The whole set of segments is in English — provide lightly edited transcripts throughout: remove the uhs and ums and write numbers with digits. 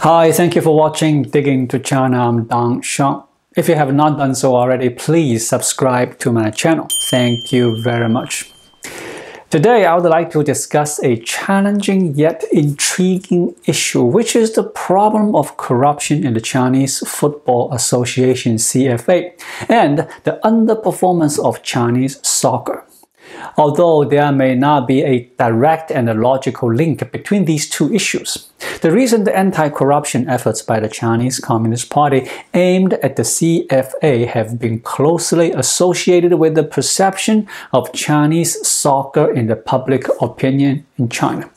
Hi, thank you for watching Digging to China. I'm Dang Shang. If you have not done so already, please subscribe to my channel. Thank you very much. Today, I would like to discuss a challenging yet intriguing issue, which is the problem of corruption in the Chinese Football Association (CFA) and the underperformance of Chinese soccer. Although there may not be a direct and a logical link between these two issues, the recent anti-corruption efforts by the Chinese Communist Party aimed at the CFA have been closely associated with the perception of Chinese soccer in the public opinion in China.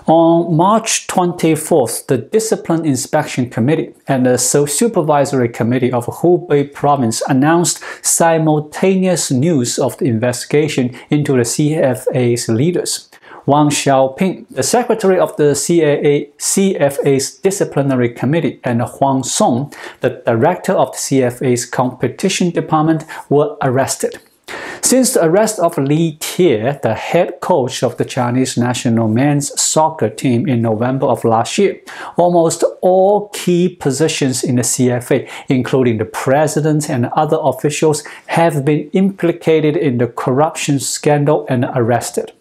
On March 24th, the Discipline Inspection Committee and the Supervisory Committee of Hubei Province announced simultaneous news of the investigation into the CFA's leaders. Wang Xiaoping, the secretary of the CFA's Disciplinary Committee, and Huang Song, the director of the CFA's Competition Department, were arrested. Since the arrest of Li Tie, the head coach of the Chinese national men's soccer team in November of last year, almost all key positions in the CFA, including the president and other officials, have been implicated in the corruption scandal and arrested.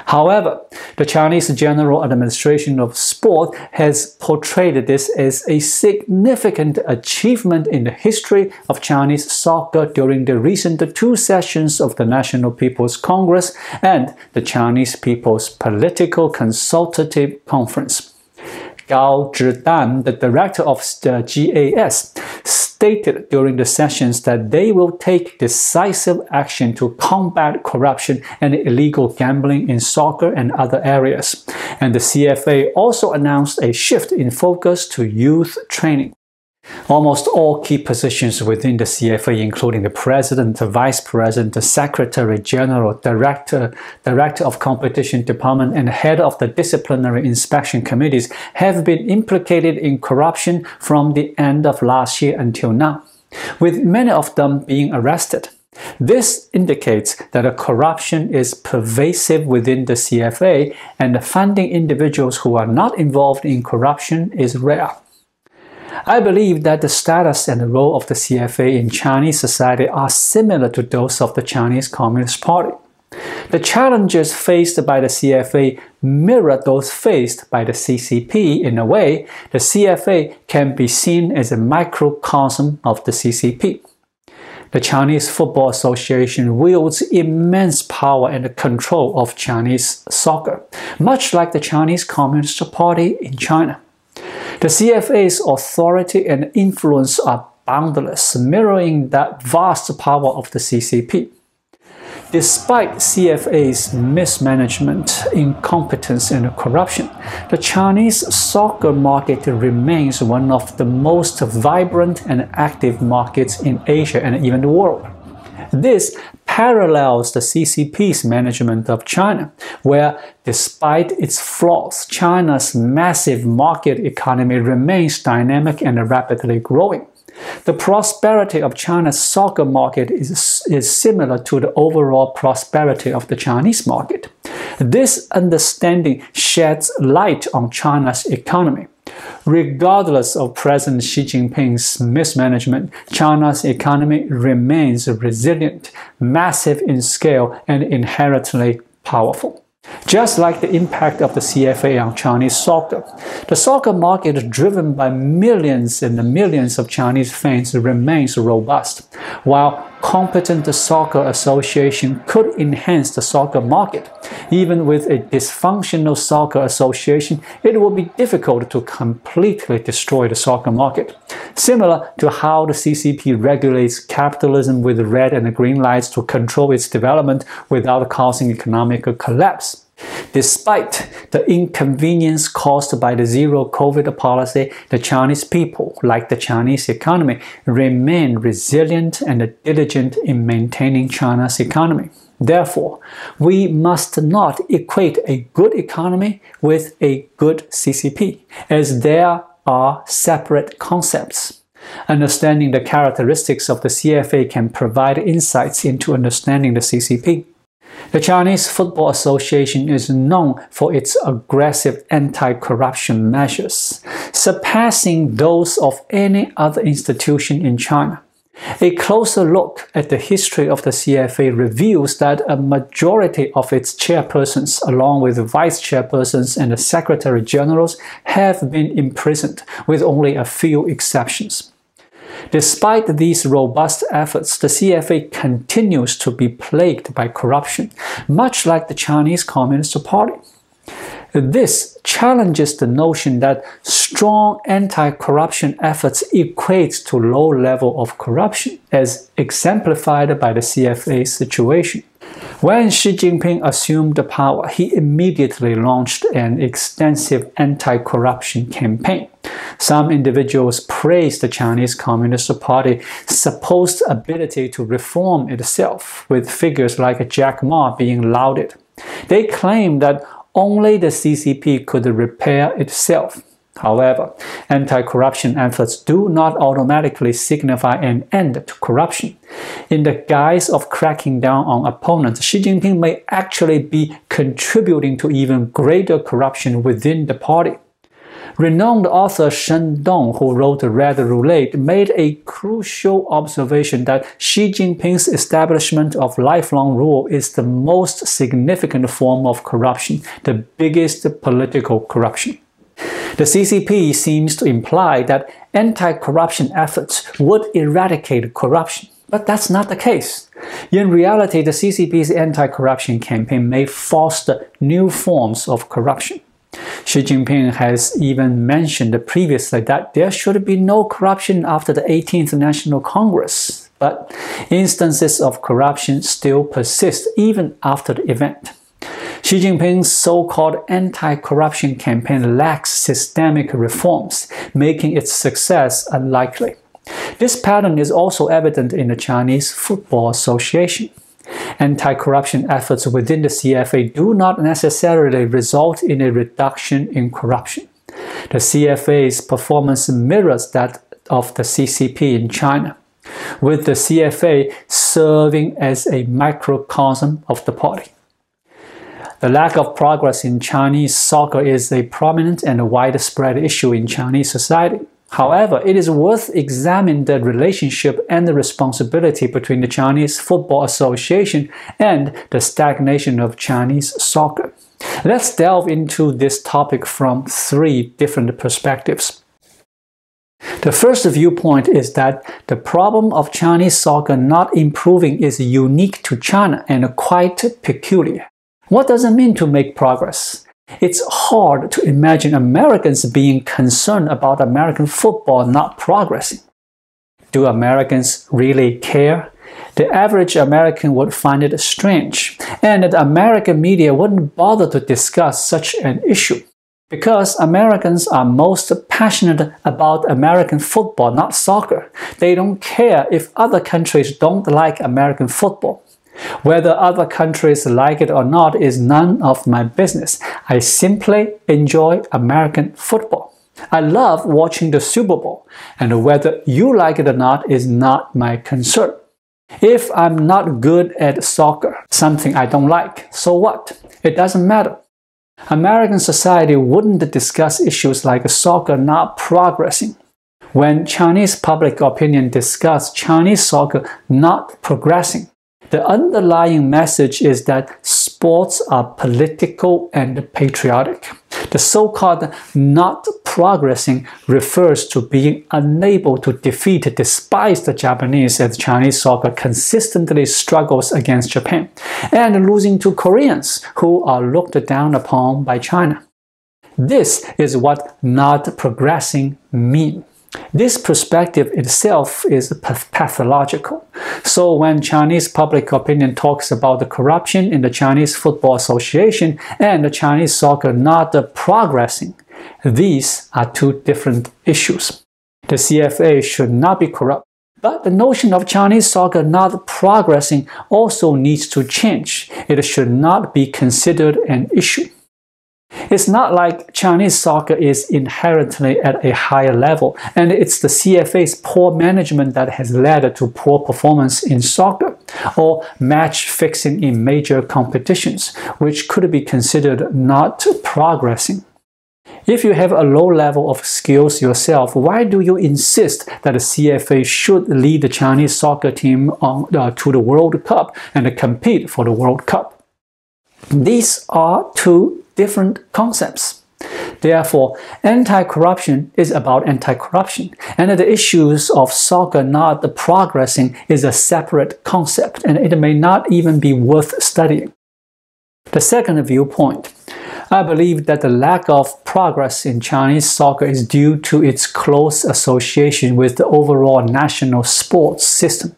However, the Chinese General Administration of Sport has portrayed this as a significant achievement in the history of Chinese soccer during the recent two sessions of the National People's Congress and the Chinese People's Political Consultative Conference. Gao Zhidan, the director of the GAS, stated during the sessions that they will take decisive action to combat corruption and illegal gambling in soccer and other areas. And the CFA also announced a shift in focus to youth training. Almost all key positions within the CFA, including the president, the vice president, the secretary general, director of competition department, and head of the disciplinary inspection committees, have been implicated in corruption from the end of last year until now, with many of them being arrested. This indicates that corruption is pervasive within the CFA, and funding individuals who are not involved in corruption is rare. I believe that the status and the role of the CFA in Chinese society are similar to those of the Chinese Communist Party. The challenges faced by the CFA mirror those faced by the CCP. In a way, the CFA can be seen as a microcosm of the CCP. The Chinese Football Association wields immense power and control of Chinese soccer, much like the Chinese Communist Party in China. The CFA's authority and influence are boundless, mirroring that vast power of the CCP. Despite CFA's mismanagement, incompetence, and corruption, the Chinese soccer market remains one of the most vibrant and active markets in Asia and even the world. This parallels the CCP's management of China, where, despite its flaws, China's massive market economy remains dynamic and rapidly growing. The prosperity of China's soccer market is similar to the overall prosperity of the Chinese market. This understanding sheds light on China's economy. Regardless of President Xi Jinping's mismanagement, China's economy remains resilient, massive in scale, and inherently powerful. Just like the impact of the CFA on Chinese soccer, the soccer market driven by millions and millions of Chinese fans remains robust. While competent soccer association could enhance the soccer market, even with a dysfunctional soccer association, it will be difficult to completely destroy the soccer market. Similar to how the CCP regulates capitalism with red and green lights to control its development without causing economic collapse. Despite the inconvenience caused by the zero-COVID policy, the Chinese people, like the Chinese economy, remain resilient and diligent in maintaining China's economy. Therefore, we must not equate a good economy with a good CCP, as there are separate concepts. Understanding the characteristics of the CFA can provide insights into understanding the CCP. The Chinese Football Association is known for its aggressive anti-corruption measures, surpassing those of any other institution in China. A closer look at the history of the CFA reveals that a majority of its chairpersons, along with vice chairpersons and the secretary generals, have been imprisoned, with only a few exceptions. Despite these robust efforts, the CFA continues to be plagued by corruption, much like the Chinese Communist Party. This challenges the notion that strong anti-corruption efforts equate to low level of corruption, as exemplified by the CFA's situation. When Xi Jinping assumed the power, he immediately launched an extensive anti-corruption campaign. Some individuals praised the Chinese Communist Party's supposed ability to reform itself, with figures like Jack Ma being lauded. They claimed that only the CCP could repair itself. However, anti-corruption efforts do not automatically signify an end to corruption. In the guise of cracking down on opponents, Xi Jinping may actually be contributing to even greater corruption within the party. Renowned author Shen Dong, who wrote Red Roulette, made a crucial observation that Xi Jinping's establishment of lifelong rule is the most significant form of corruption, the biggest political corruption. The CCP seems to imply that anti-corruption efforts would eradicate corruption, but that's not the case. In reality, the CCP's anti-corruption campaign may foster new forms of corruption. Xi Jinping has even mentioned previously that there should be no corruption after the 18th National Congress, but instances of corruption still persist even after the event. Xi Jinping's so-called anti-corruption campaign lacks systemic reforms, making its success unlikely. This pattern is also evident in the Chinese Football Association. Anti-corruption efforts within the CFA do not necessarily result in a reduction in corruption. The CFA's performance mirrors that of the CCP in China, with the CFA serving as a microcosm of the party. The lack of progress in Chinese soccer is a prominent and widespread issue in Chinese society. However, it is worth examining the relationship and the responsibility between the Chinese Football Association and the stagnation of Chinese soccer. Let's delve into this topic from three different perspectives. The first viewpoint is that the problem of Chinese soccer not improving is unique to China and quite peculiar. What does it mean to make progress? It's hard to imagine Americans being concerned about American football not progressing. Do Americans really care? The average American would find it strange, and the American media wouldn't bother to discuss such an issue. Because Americans are most passionate about American football, not soccer. They don't care if other countries don't like American football. Whether other countries like it or not is none of my business. I simply enjoy American football. I love watching the Super Bowl, and whether you like it or not is not my concern. If I'm not good at soccer, something I don't like, so what? It doesn't matter. American society wouldn't discuss issues like soccer not progressing. When Chinese public opinion discusses Chinese soccer not progressing, the underlying message is that sports are political and patriotic. The so-called not progressing refers to being unable to defeat despite the Japanese as Chinese soccer consistently struggles against Japan, and losing to Koreans who are looked down upon by China. This is what not progressing means. This perspective itself is pathological. So when Chinese public opinion talks about the corruption in the Chinese Football Association and the Chinese soccer not progressing, these are two different issues. The CFA should not be corrupt, but the notion of Chinese soccer not progressing also needs to change. It should not be considered an issue. It's not like Chinese soccer is inherently at a higher level, and it's the CFA's poor management that has led to poor performance in soccer, or match fixing in major competitions, which could be considered not progressing. If you have a low level of skills yourself, why do you insist that the CFA should lead the Chinese soccer team to the World Cup and compete for the World Cup? These are two different concepts. Therefore, anti-corruption is about anti-corruption, and the issues of soccer not progressing is a separate concept, and it may not even be worth studying. The second viewpoint. I believe that the lack of progress in Chinese soccer is due to its close association with the overall national sports system.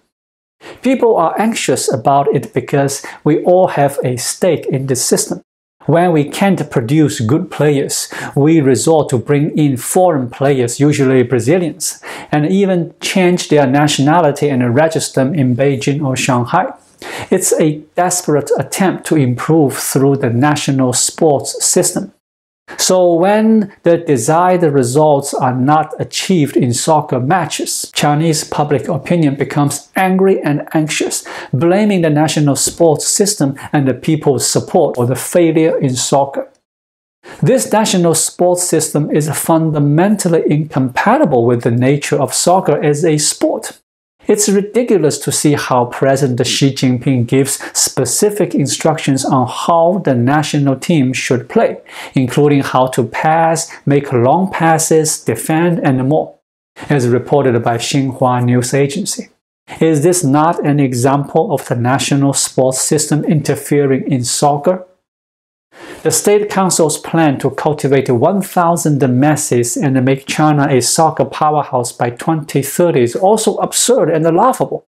People are anxious about it because we all have a stake in this system. When we can't produce good players, we resort to bring in foreign players, usually Brazilians, and even change their nationality and register them in Beijing or Shanghai. It's a desperate attempt to improve through the national sports system. So when the desired results are not achieved in soccer matches, Chinese public opinion becomes angry and anxious, blaming the national sports system and the people's support for the failure in soccer. This national sports system is fundamentally incompatible with the nature of soccer as a sport. It's ridiculous to see how President Xi Jinping gives specific instructions on how the national team should play, including how to pass, make long passes, defend, and more, as reported by Xinhua News Agency. Is this not an example of the national sports system interfering in soccer? The State Council's plan to cultivate 1,000 Messis and make China a soccer powerhouse by 2030 is also absurd and laughable.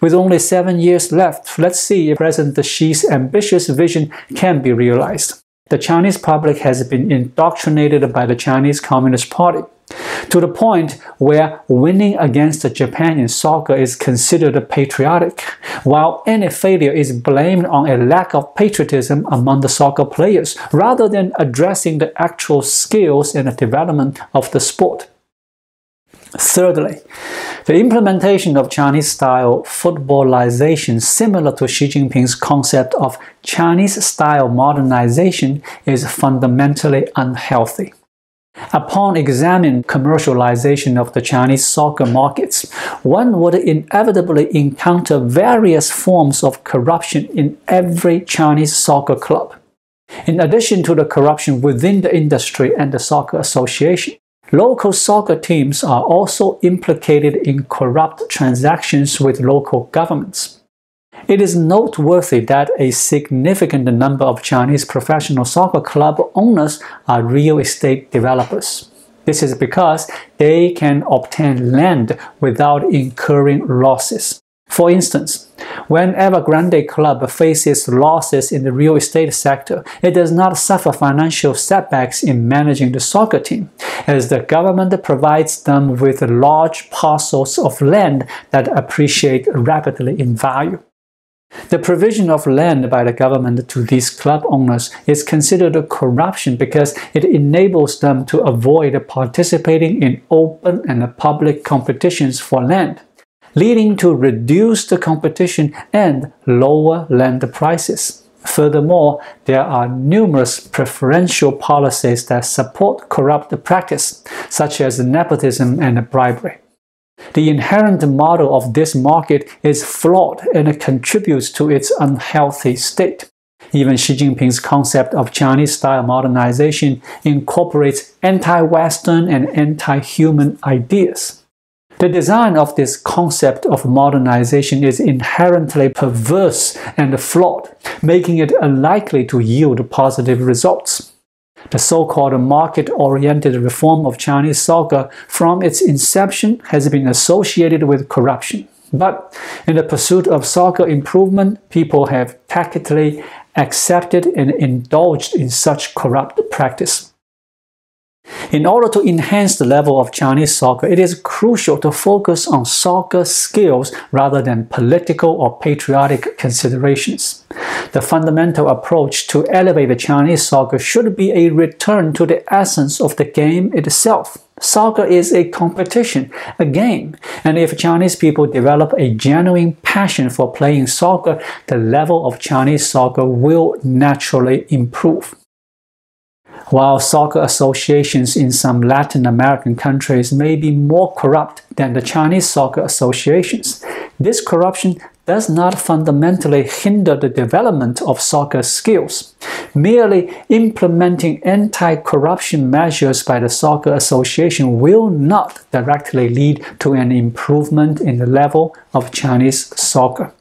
With only 7 years left, let's see if President Xi's ambitious vision can be realized. The Chinese public has been indoctrinated by the Chinese Communist Party, to the point where winning against Japan in soccer is considered patriotic, while any failure is blamed on a lack of patriotism among the soccer players, rather than addressing the actual skills and development of the sport. Thirdly, the implementation of Chinese-style footballization, similar to Xi Jinping's concept of Chinese-style modernization, is fundamentally unhealthy. Upon examining commercialization of the Chinese soccer markets, one would inevitably encounter various forms of corruption in every Chinese soccer club. In addition to the corruption within the industry and the soccer association, local soccer teams are also implicated in corrupt transactions with local governments. It is noteworthy that a significant number of Chinese professional soccer club owners are real estate developers. This is because they can obtain land without incurring losses. For instance, when Evergrande Club faces losses in the real estate sector, it does not suffer financial setbacks in managing the soccer team, as the government provides them with large parcels of land that appreciate rapidly in value. The provision of land by the government to these club owners is considered corruption because it enables them to avoid participating in open and public competitions for land, leading to reduced competition and lower land prices. Furthermore, there are numerous preferential policies that support corrupt practice, such as nepotism and bribery. The inherent model of this market is flawed and contributes to its unhealthy state. Even Xi Jinping's concept of Chinese-style modernization incorporates anti-Western and anti-human ideas. The design of this concept of modernization is inherently perverse and flawed, making it unlikely to yield positive results. The so-called market-oriented reform of Chinese soccer from its inception has been associated with corruption. But in the pursuit of soccer improvement, people have tacitly accepted and indulged in such corrupt practice. In order to enhance the level of Chinese soccer, it is crucial to focus on soccer skills rather than political or patriotic considerations. The fundamental approach to elevate the Chinese soccer should be a return to the essence of the game itself. Soccer is a competition, a game, and if Chinese people develop a genuine passion for playing soccer, the level of Chinese soccer will naturally improve. While soccer associations in some Latin American countries may be more corrupt than the Chinese soccer associations, this corruption does not fundamentally hinder the development of soccer skills. Merely implementing anti-corruption measures by the soccer association will not directly lead to an improvement in the level of Chinese soccer.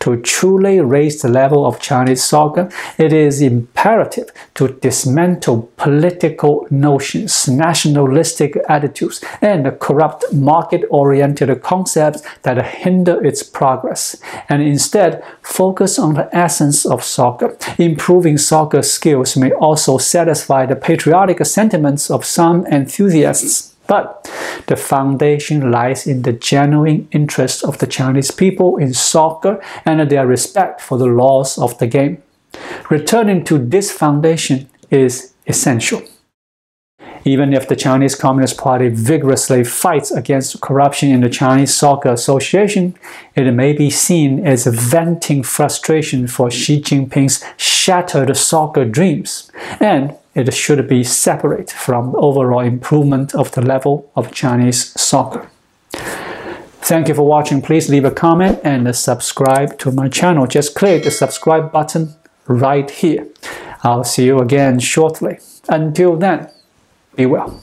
To truly raise the level of Chinese soccer, it is imperative to dismantle political notions, nationalistic attitudes, and corrupt market-oriented concepts that hinder its progress, and instead focus on the essence of soccer. Improving soccer skills may also satisfy the patriotic sentiments of some enthusiasts, but the foundation lies in the genuine interest of the Chinese people in soccer and their respect for the laws of the game. Returning to this foundation is essential. Even if the Chinese Communist Party vigorously fights against corruption in the Chinese Soccer Association, it may be seen as venting frustration for Xi Jinping's shattered soccer dreams, and it should be separate from the overall improvement of the level of Chinese soccer. Thank you for watching. Please leave a comment and subscribe to my channel. Just click the subscribe button right here. I'll see you again shortly. Until then, be well.